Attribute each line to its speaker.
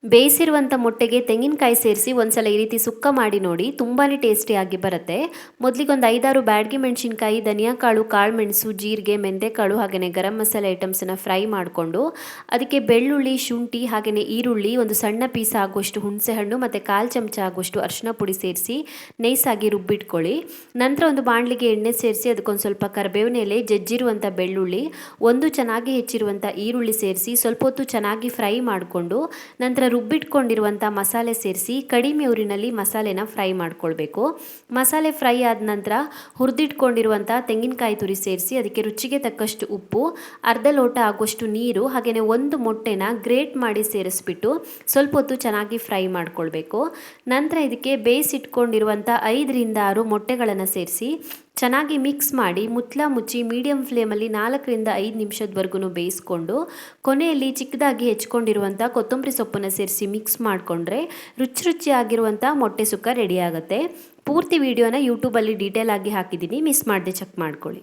Speaker 1: ಬೇಯಿಸಿರುವಂಥ ಮೊಟ್ಟೆಗೆ ತೆಂಗಿನಕಾಯಿ ಸೇರಿಸಿ ಒಂದ್ಸಲ ಈ ರೀತಿ ಸುಕ್ಕ ಮಾಡಿ ನೋಡಿ, ತುಂಬಾ ಟೇಸ್ಟಿಯಾಗಿ ಬರುತ್ತೆ. ಮೊದಲಿಗೆ ಒಂದು 5-6 ಬ್ಯಾಡಗಿ ಮೆಣಸಿನ್ಕಾಯಿ, ಧನಿಯಾಕಾಳು, ಕಾಳುಮೆಣಸು, ಜೀರಿಗೆ, ಮೆಂತೆಕಾಳು ಹಾಗೆಯೇ ಗರಂ ಮಸಾಲೆ ಐಟಮ್ಸನ್ನು ಫ್ರೈ ಮಾಡಿಕೊಂಡು ಅದಕ್ಕೆ ಬೆಳ್ಳುಳ್ಳಿ, ಶುಂಠಿ ಹಾಗೆಯೇ ಈರುಳ್ಳಿ, ಒಂದು ಸಣ್ಣ ಪೀಸ್ ಆಗುವಷ್ಟು ಹುಣಸೆಹಣ್ಣು ಮತ್ತು 1/4 ಚಮಚ ಆಗುವಷ್ಟು ಅರಿಶಿನ ಪುಡಿ ಸೇರಿಸಿ ನೈಸಾಗಿ ರುಬ್ಬಿಟ್ಕೊಳ್ಳಿ. ನಂತರ ಒಂದು ಬಾಣಲಿಗೆ ಎಣ್ಣೆ ಸೇರಿಸಿ ಅದಕ್ಕೊಂದು ಸ್ವಲ್ಪ ಕರಿಬೇವಿನ ಎಲೆ, ಜಜ್ಜಿರುವಂಥ ಬೆಳ್ಳುಳ್ಳಿ, ಒಂದು ಚೆನ್ನಾಗಿ ಹೆಚ್ಚಿರುವಂಥ ಈರುಳ್ಳಿ ಸೇರಿಸಿ ಸ್ವಲ್ಪ ಹೊತ್ತು ಚೆನ್ನಾಗಿ ಫ್ರೈ ಮಾಡಿಕೊಂಡು ನಂತರ ರುಬ್ಬಿಟ್ಕೊಂಡಿರುವಂಥ ಮಸಾಲೆ ಸೇರಿಸಿ ಕಡಿಮೆ ಉರಿನಲ್ಲಿ ಮಸಾಲೆನ ಫ್ರೈ ಮಾಡ್ಕೊಳ್ಬೇಕು. ಮಸಾಲೆ ಫ್ರೈ ಆದ ನಂತರ ಹುರಿದಿಟ್ಕೊಂಡಿರುವಂಥ ತೆಂಗಿನಕಾಯಿ ತುರಿ ಸೇರಿಸಿ ಅದಕ್ಕೆ ರುಚಿಗೆ ತಕ್ಕಷ್ಟು ಉಪ್ಪು, ಅರ್ಧ ಲೋಟ ಆಗುವಷ್ಟು ನೀರು ಹಾಗೆಯೇ ಒಂದು ಮೊಟ್ಟೆನ ಗ್ರೇಟ್ ಮಾಡಿ ಸೇರಿಸ್ಬಿಟ್ಟು ಸ್ವಲ್ಪ ಹೊತ್ತು ಚೆನ್ನಾಗಿ ಫ್ರೈ ಮಾಡ್ಕೊಳ್ಬೇಕು. ನಂತರ ಇದಕ್ಕೆ ಬೇಯಿಸಿಟ್ಕೊಂಡಿರುವಂಥ 5-6 ಮೊಟ್ಟೆಗಳನ್ನು ಸೇರಿಸಿ ಚೆನ್ನಾಗಿ ಮಿಕ್ಸ್ ಮಾಡಿ ಮುಚ್ಚಳ ಮುಚ್ಚಿ ಮೀಡಿಯಂ ಫ್ಲೇಮಲ್ಲಿ 4-5 ನಿಮಿಷದವರೆಗೂ ಬೇಯಿಸ್ಕೊಂಡು ಕೊನೆಯಲ್ಲಿ ಚಿಕ್ಕದಾಗಿ ಹೆಚ್ಕೊಂಡಿರುವಂಥ ಕೊತ್ತಂಬರಿ ಸೊಪ್ಪನ್ನು ಸೇರಿಸಿ ಮಿಕ್ಸ್ ಮಾಡಿಕೊಂಡ್ರೆ ರುಚಿಯಾಗಿರುವಂಥ ಮೊಟ್ಟೆ ಸುಕ್ಕ ರೆಡಿ ಆಗುತ್ತೆ. ಪೂರ್ತಿ ವಿಡಿಯೋನ ಯೂಟ್ಯೂಬಲ್ಲಿ ಡೀಟೇಲ್ ಆಗಿ ಹಾಕಿದ್ದೀನಿ, ಮಿಸ್ ಮಾಡದೆ ಚೆಕ್ ಮಾಡ್ಕೊಳ್ಳಿ.